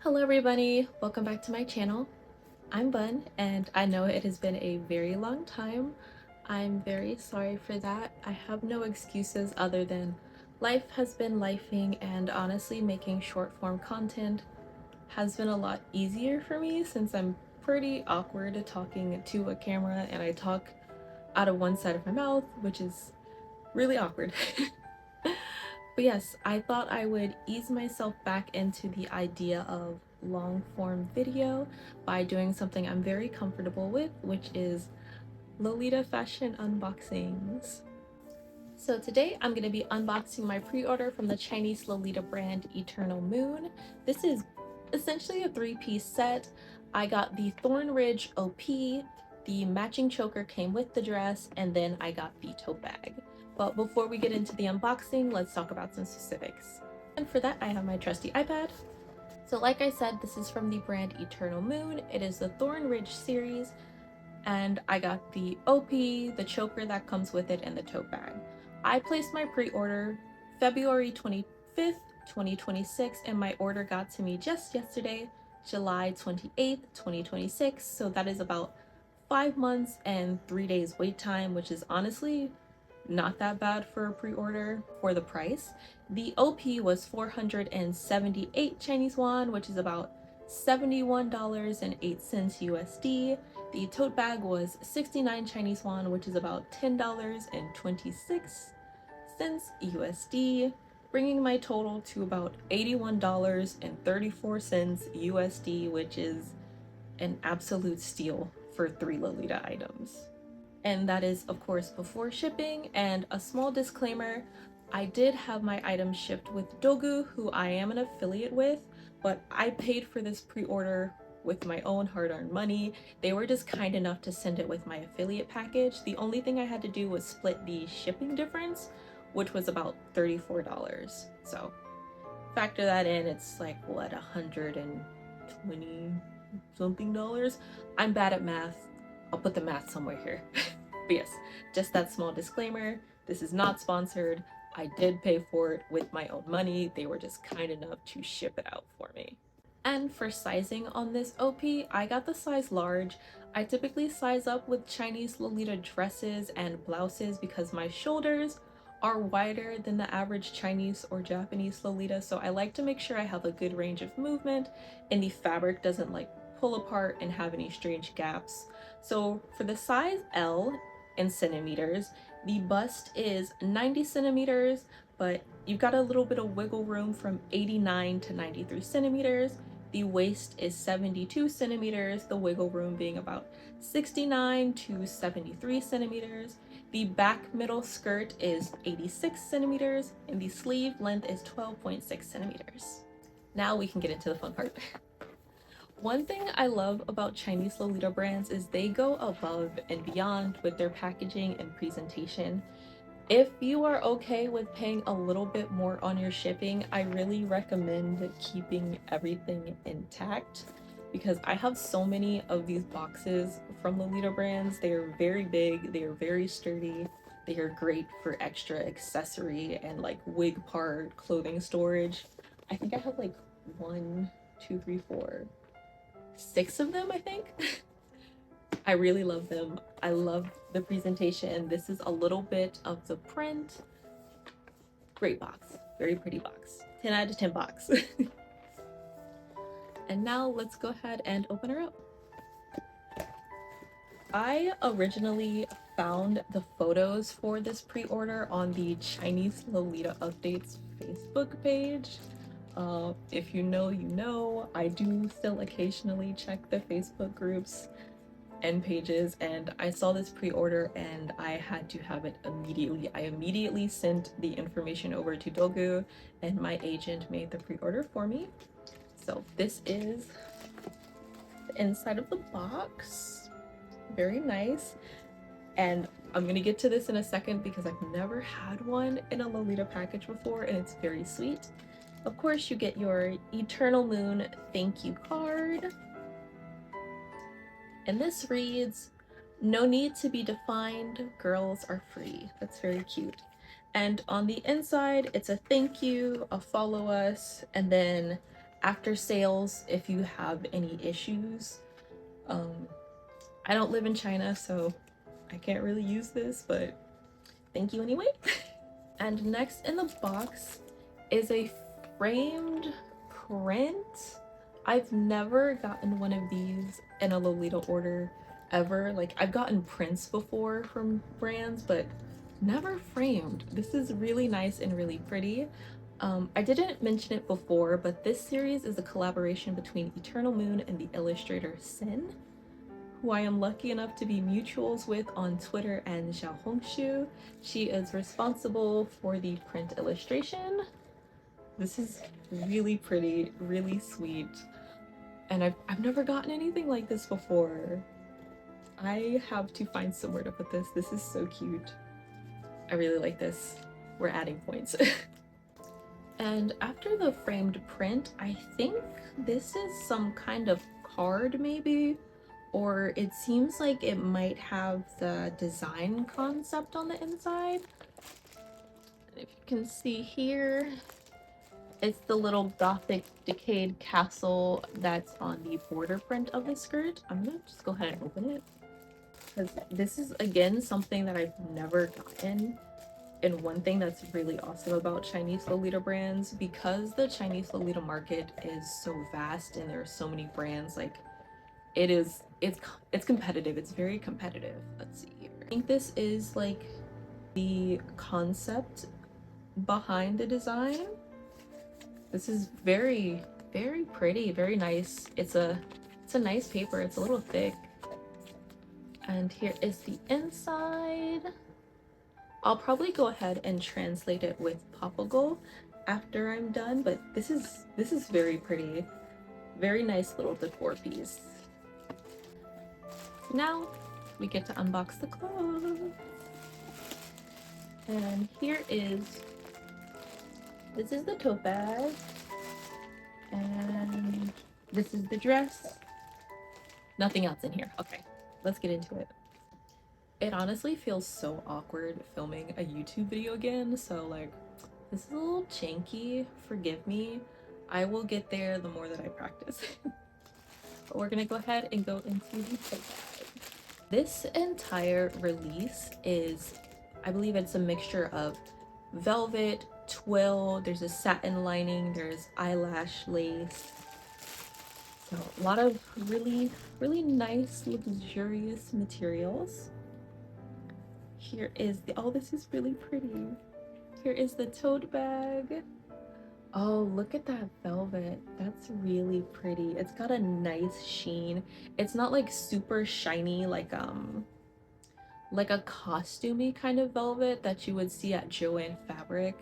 Hello everybody, welcome back to my channel. I'm Bun and I know it has been a very long time. I'm very sorry for that. I have no excuses other than life has been lifing, and honestly making short form content has been a lot easier for me since I'm pretty awkward talking to a camera and I talk out of one side of my mouth, which is really awkward. But yes, I thought I would ease myself back into the idea of long form video by doing something I'm very comfortable with, which is Lolita fashion unboxings. So today I'm going to be unboxing my pre-order from the Chinese Lolita brand Eternal Moon. This is essentially a three-piece set. I got the Thorn Ridge OP, the matching choker came with the dress, and then I got the tote bag. But before we get into the unboxing, let's talk about some specifics. And for that, I have my trusty iPad. So like I said, this is from the brand Eternal Moon. It is the Thorn Ridge series, and I got the OP, the choker that comes with it, and the tote bag. I placed my pre-order February 25th, 2026, and my order got to me just yesterday, July 28th, 2026. So that is about 5 months and 3 days wait time, which is honestly not that bad for a pre-order for the price. The OP was 478 Chinese yuan, which is about $71.08 USD. The tote bag was 69 Chinese yuan, which is about $10.26 USD, bringing my total to about $81.34 USD, which is an absolute steal for 3 Lolita items. And that is of course before shipping. And a small disclaimer, I did have my items shipped with Dogu, who I am an affiliate with, but I paid for this pre-order with my own hard-earned money. They were just kind enough to send it with my affiliate package. The only thing I had to do was split the shipping difference, which was about $34. So factor that in, it's like what, 120 something dollars. I'm bad at math. I'll put the math somewhere here. But yes, just that small disclaimer, this is not sponsored. I did pay for it with my own money. They were just kind enough to ship it out for me. And for sizing on this OP, I got the size large. I typically size up with Chinese Lolita dresses and blouses because my shoulders are wider than the average Chinese or Japanese Lolita, so I like to make sure I have a good range of movement and the fabric doesn't like pull apart and have any strange gaps. So for the size L in centimeters, the bust is 90 centimeters, but you've got a little bit of wiggle room from 89 to 93 centimeters. The waist is 72 centimeters, the wiggle room being about 69 to 73 centimeters. The back middle skirt is 86 centimeters, and the sleeve length is 12.6 centimeters. Now we can get into the fun part. One thing I love about Chinese Lolita brands is they go above and beyond with their packaging and presentation. If you are okay with paying a little bit more on your shipping, I really recommend keeping everything intact because I have so many of these boxes from Lolita brands. They are very big, they are very sturdy, they are great for extra accessory and like wig part, clothing storage. I think I have like 1, 2, 3, 4, 6 of them, I think. I really love them. I love the presentation. This is a little bit of the print. Great box, very pretty box. 10 out of 10 box. And now let's go ahead and open her up. I originally found the photos for this pre-order on the Chinese Lolita Updates Facebook page. If you know, you know. I do still occasionally check the Facebook groups and pages, and I saw this pre-order and I had to have it immediately. I immediately sent the information over to Dogu and my agent made the pre-order for me. So this is the inside of the box. Very nice. And I'm gonna get to this in a second because I've never had one in a Lolita package before and it's very sweet. Of course, you get your Eternal Moon thank you card. And this reads, "No need to be defined, girls are free." That's very cute. And on the inside, it's a thank you, a follow us, and then after sales if you have any issues. I don't live in China, so I can't really use this, but thank you anyway. And next in the box is a framed print. I've never gotten one of these in a Lolita order ever. Like, I've gotten prints before from brands, but never framed. This is really nice and really pretty. I didn't mention it before, but this series is a collaboration between Eternal Moon and the illustrator Sin, who I am lucky enough to be mutuals with on Twitter and Xiaohongshu. She is responsible for the print illustration. This is really pretty, really sweet, and I've never gotten anything like this before. I have to find somewhere to put this. This is so cute. I really like this. We're adding points. And after the framed print, I think this is some kind of card maybe, or it seems like it might have the design concept on the inside. And if you can see here, it's the little gothic decayed castle that's on the border print of the skirt. I'm gonna just go ahead and open it, because this is again something that I've never gotten. And one thing that's really awesome about Chinese Lolita brands, because the Chinese Lolita market is so vast and there are so many brands, like it's competitive. It's very competitive. Let's see here. I think this is like the concept behind the design. This is very, very pretty, very nice. It's a nice paper. It's a little thick. And here is the inside. I'll probably go ahead and translate it with Papago after I'm done, but this is very pretty. Very nice little decor piece. Now we get to unbox the clothes. And this is the tote bag. And this is the dress. Nothing else in here. Okay, let's get into it. It honestly feels so awkward filming a YouTube video again, so like, this is a little janky, forgive me. I will get there the more that I practice. But we're gonna go ahead and go into the tote bag. This entire release is, I believe it's a mixture of velvet, twill, there's a satin lining, there's eyelash lace. So a lot of really, really nice, luxurious materials. Here is the, oh, this is really pretty. Here is the tote bag. Oh, look at that velvet. That's really pretty. It's got a nice sheen. It's not like super shiny like a costumey kind of velvet that you would see at Joann Fabric.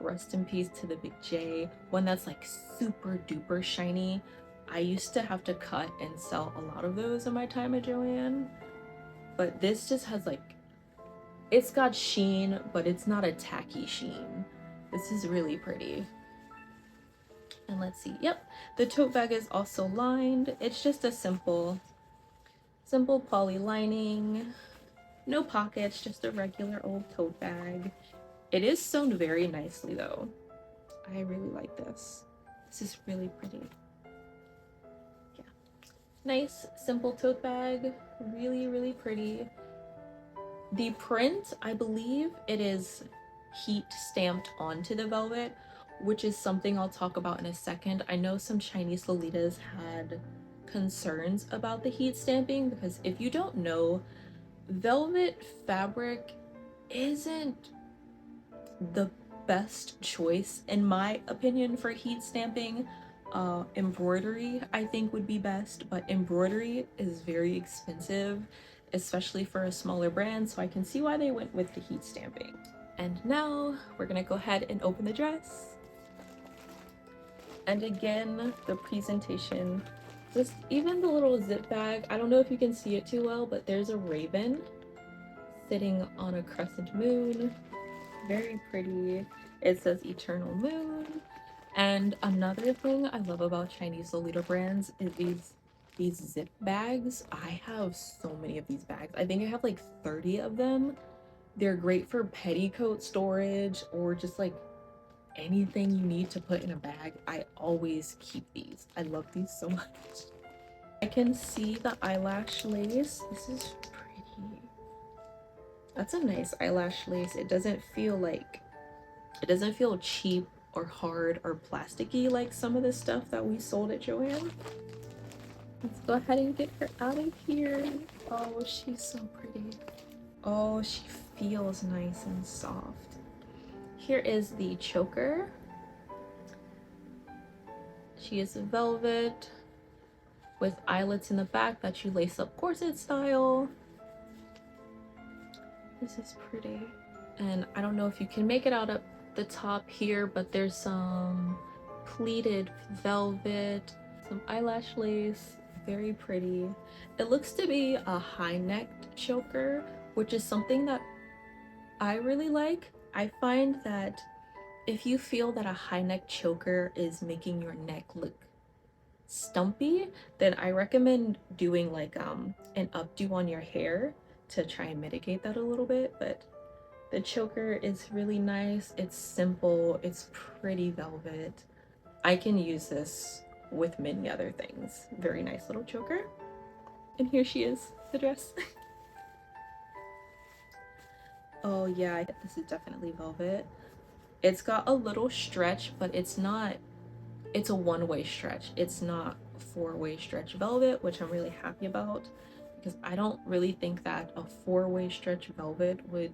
Rest in peace to the Big J. One that's like super duper shiny. I used to have to cut and sell a lot of those in my time at Joann. But this just has like, it's got sheen, but it's not a tacky sheen. This is really pretty. And let's see, yep, the tote bag is also lined. It's just a simple poly lining. No pockets, just a regular old tote bag. It is sewn very nicely though. I really like this. This is really pretty. Yeah. Nice, simple tote bag. Really, really pretty. The print, I believe it is heat stamped onto the velvet, which is something I'll talk about in a second. I know some Chinese Lolitas had concerns about the heat stamping, because if you don't know, velvet fabric isn't the best choice in my opinion for heat stamping. Embroidery I think would be best, but embroidery is very expensive, especially for a smaller brand, so I can see why they went with the heat stamping. And now we're gonna go ahead and open the dress. And again, the presentation, just even the little zip bag, I don't know if you can see it too well, but there's a raven sitting on a crescent moon. Very pretty. It says Eternal Moon. And another thing I love about Chinese Lolita brands is these zip bags. I have so many of these bags. I think I have like 30 of them. They're great for petticoat storage or just like anything you need to put in a bag, I always keep these. I love these so much. I can see the eyelash lace. This is pretty. That's a nice eyelash lace. It doesn't feel cheap or hard or plasticky like some of the stuff that we sold at Joann. Let's go ahead and get her out of here. Oh, she's so pretty. Oh, she feels nice and soft. Here is the choker. She is velvet with eyelets in the back that you lace up corset style. This is pretty. And I don't know if you can make it out at the top here, but there's some pleated velvet, some eyelash lace, very pretty. It looks to be a high-necked choker, which is something that I really like. I find that if you feel that a high-neck choker is making your neck look stumpy, then I recommend doing like an updo on your hair to try and mitigate that a little bit. But the choker is really nice. It's simple. It's pretty velvet. I can use this with many other things. Very nice little choker. And here she is, the dress. Oh yeah, this is definitely velvet. It's got a little stretch, but it's not, it's a one-way stretch. It's not four-way stretch velvet, which I'm really happy about, because I don't really think that a four-way stretch velvet would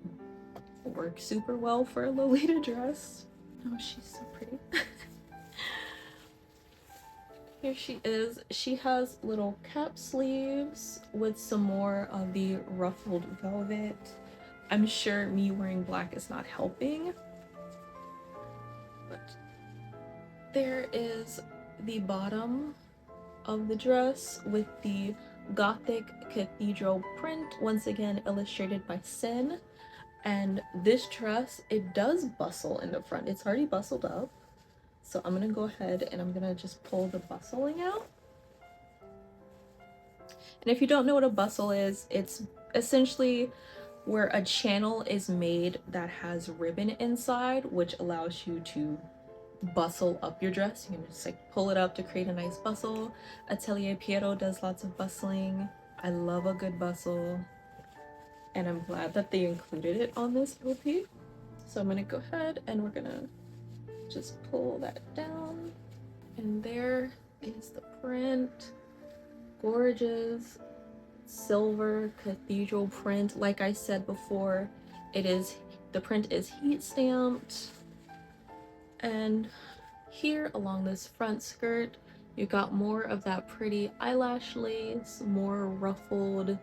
work super well for a Lolita dress. Oh, she's so pretty. Here she is. She has little cap sleeves with some more of the ruffled velvet. I'm sure me wearing black is not helping, but there is the bottom of the dress with the Gothic cathedral print, once again illustrated by Sin. And this dress, it does bustle in the front. It's already bustled up. So I'm gonna go ahead and I'm gonna just pull the bustling out. And if you don't know what a bustle is, it's essentially where a channel is made that has ribbon inside, which allows you to bustle up your dress. You can just like pull it up to create a nice bustle. Atelier Piero does lots of bustling. I love a good bustle, and I'm glad that they included it on this LP. So I'm gonna go ahead and we're gonna just pull that down, and there is the print. Gorgeous silver cathedral print. Like I said before, the print is heat stamped. And here along this front skirt, you got more of that pretty eyelash lace, more ruffled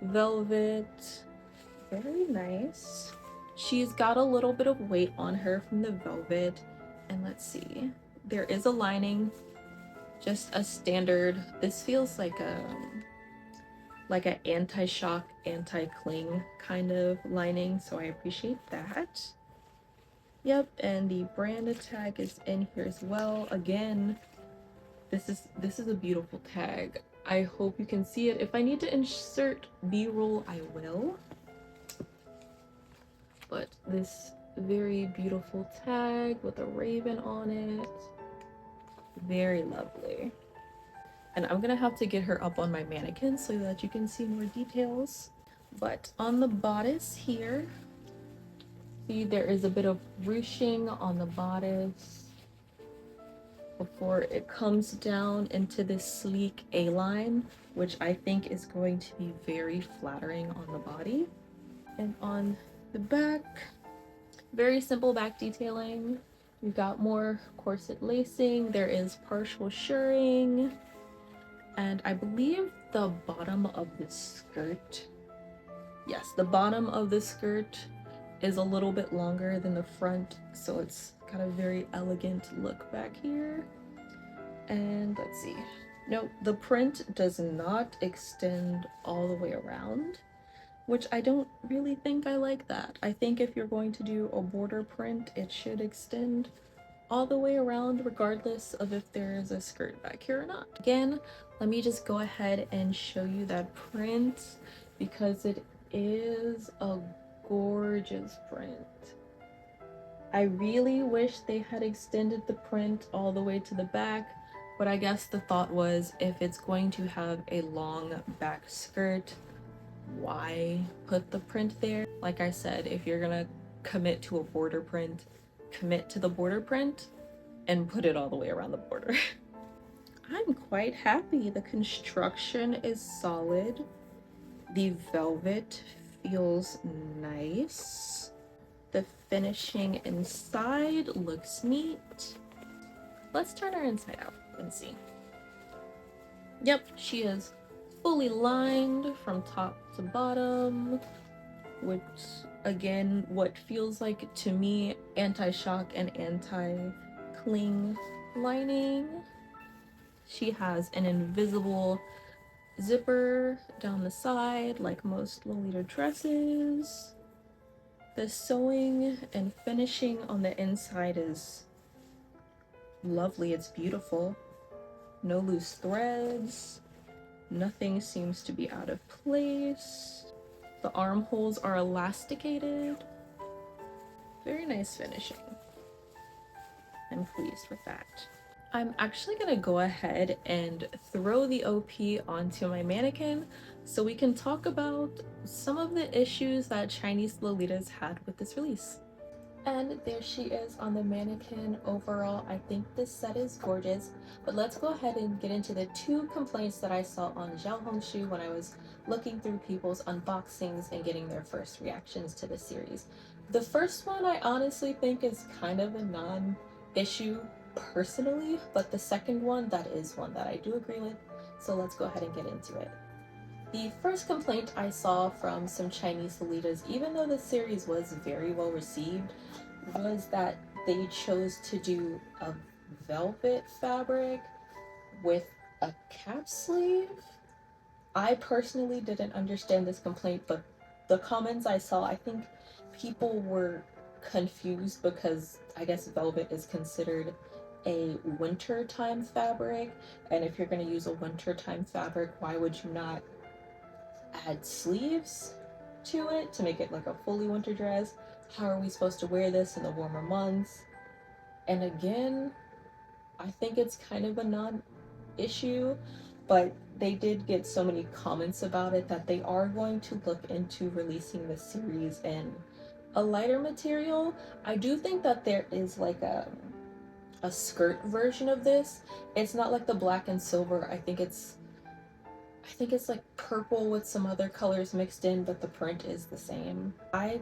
velvet. Very nice. She's got a little bit of weight on her from the velvet. And let's see, there is a lining, just a standard. This feels like an anti-shock, anti-cling kind of lining, so I appreciate that. Yep, and the brand tag is in here as well. Again, this is a beautiful tag. I hope you can see it. If I need to insert B-roll, I will. But this very beautiful tag with a raven on it. Very lovely. And I'm gonna have to get her up on my mannequin so that you can see more details. But on the bodice here, see there is a bit of ruching on the bodice before it comes down into this sleek A-line, which I think is going to be very flattering on the body. And on the back, very simple back detailing. We've got more corset lacing. There is partial shirring. And I believe the bottom of the skirt, yes, the bottom of the skirt is a little bit longer than the front, so it's got a very elegant look back here. And let's see, no, the print does not extend all the way around, which I don't really think I like that. I think if you're going to do a border print, it should extend all the way around regardless of if there is a skirt back here or not. Again, let me just go ahead and show you that print because it is a gorgeous print. I really wish they had extended the print all the way to the back, but I guess the thought was if it's going to have a long back skirt, why put the print there? Like I said, if you're gonna commit to a border print, commit to the border print and put it all the way around the border. I'm quite happy. The construction is solid. The velvet feels nice. The finishing inside looks neat. Let's turn her inside out and see. Yep, she is fully lined from top to bottom, which again, what feels like to me anti-shock and anti-cling lining. She has an invisible zipper down the side like most Lolita dresses. The sewing and finishing on the inside is lovely. It's beautiful. No loose threads. Nothing seems to be out of place. The armholes are elasticated. Very nice finishing. I'm pleased with that. I'm actually gonna go ahead and throw the OP onto my mannequin so we can talk about some of the issues that Chinese Lolitas had with this release. And there she is on the mannequin. Overall, I think this set is gorgeous, but let's go ahead and get into the 2 complaints that I saw on Xiaohongshu when I was looking through people's unboxings and getting their first reactions to the series. The first one I honestly think is kind of a non-issue personally, but the second one, that is one that I do agree with, so let's go ahead and get into it. The first complaint I saw from some Chinese Lolitas, even though the series was very well received, was that they chose to do a velvet fabric with a cap sleeve. I personally didn't understand this complaint, but the comments I saw, I think people were confused because I guess velvet is considered a wintertime fabric, and if you're going to use a wintertime fabric, why would you not add sleeves to it to make it like a fully winter dress? How are we supposed to wear this in the warmer months? And again, I think it's kind of a non-issue, but they did get so many comments about it that they are going to look into releasing the series in a lighter material. I do think that there is like a skirt version of this. It's not like the black and silver. I think it's like purple with some other colors mixed in, but the print is the same. I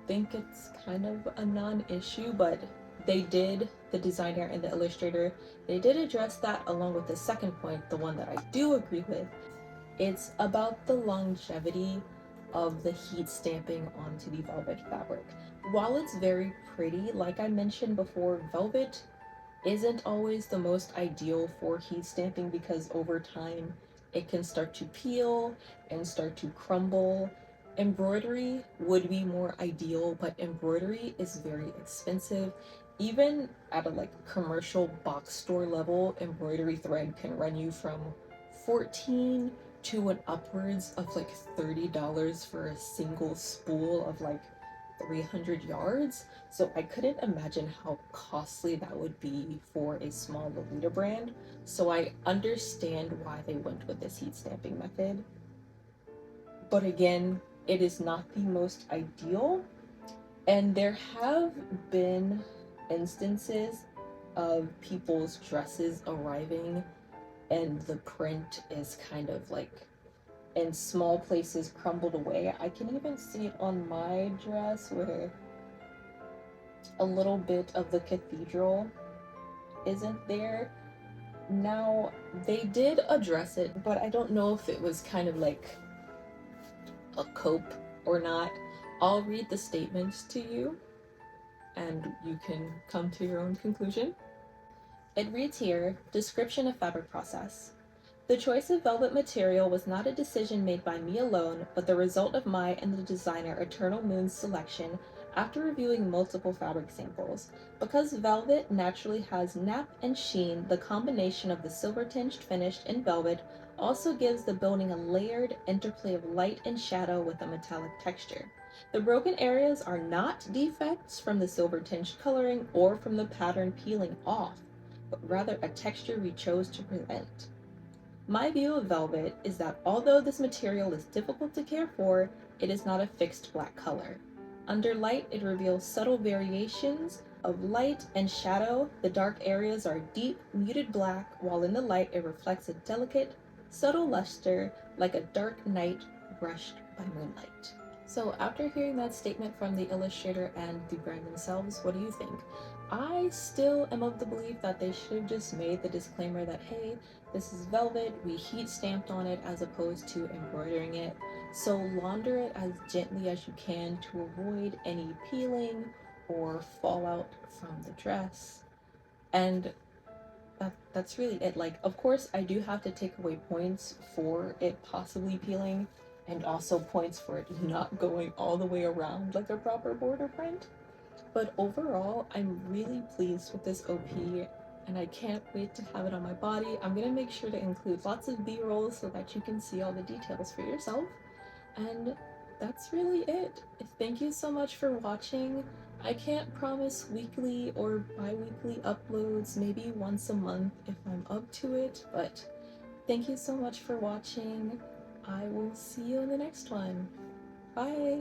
think it's kind of a non-issue, but they did, the designer and the illustrator, they did address that along with the second point, the one that I do agree with. It's about the longevity of the heat stamping onto the velvet fabric. While it's very pretty, like I mentioned before, velvet isn't always the most ideal for heat stamping because over time it can start to peel and start to crumble. Embroidery would be more ideal, but embroidery is very expensive. Even at a like commercial box store level, embroidery thread can run you from 14 to an upwards of like $30 for a single spool of like 300 yards. So I couldn't imagine how costly that would be for a small Lolita brand. So I understand why they went with this heat stamping method. But again, it is not the most ideal. And there have been instances of people's dresses arriving and the print is kind of like in small places crumbled away. I can even see it on my dress where a little bit of the cathedral isn't there. Now, they did address it, but I don't know if it was kind of like a cope or not. I'll read the statements to you and you can come to your own conclusion. It reads here, description of fabric process. The choice of velvet material was not a decision made by me alone, but the result of my and the designer Eternal Moon's selection after reviewing multiple fabric samples. Because velvet naturally has nap and sheen, the combination of the silver-tinged finish in velvet also gives the building a layered interplay of light and shadow with a metallic texture. The broken areas are not defects from the silver tinged coloring or from the pattern peeling off, but rather a texture we chose to prevent. My view of velvet is that although this material is difficult to care for, it is not a fixed black color. Under light, it reveals subtle variations of light and shadow. The dark areas are deep, muted black, while in the light it reflects a delicate, subtle luster like a dark night brushed by moonlight. So after hearing that statement from the illustrator and the brand themselves, what do you think? I still am of the belief that they should have just made the disclaimer that, hey, this is velvet, we heat stamped on it as opposed to embroidering it. So launder it as gently as you can to avoid any peeling or fallout from the dress. And that's really it. Like, of course, I do have to take away points for it possibly peeling, and also points for it not going all the way around like a proper border print. But overall, I'm really pleased with this OP, and I can't wait to have it on my body. I'm gonna make sure to include lots of B-rolls so that you can see all the details for yourself. And that's really it. Thank you so much for watching. I can't promise weekly or bi-weekly uploads, maybe once a month if I'm up to it, but thank you so much for watching. I will see you in the next one. Bye!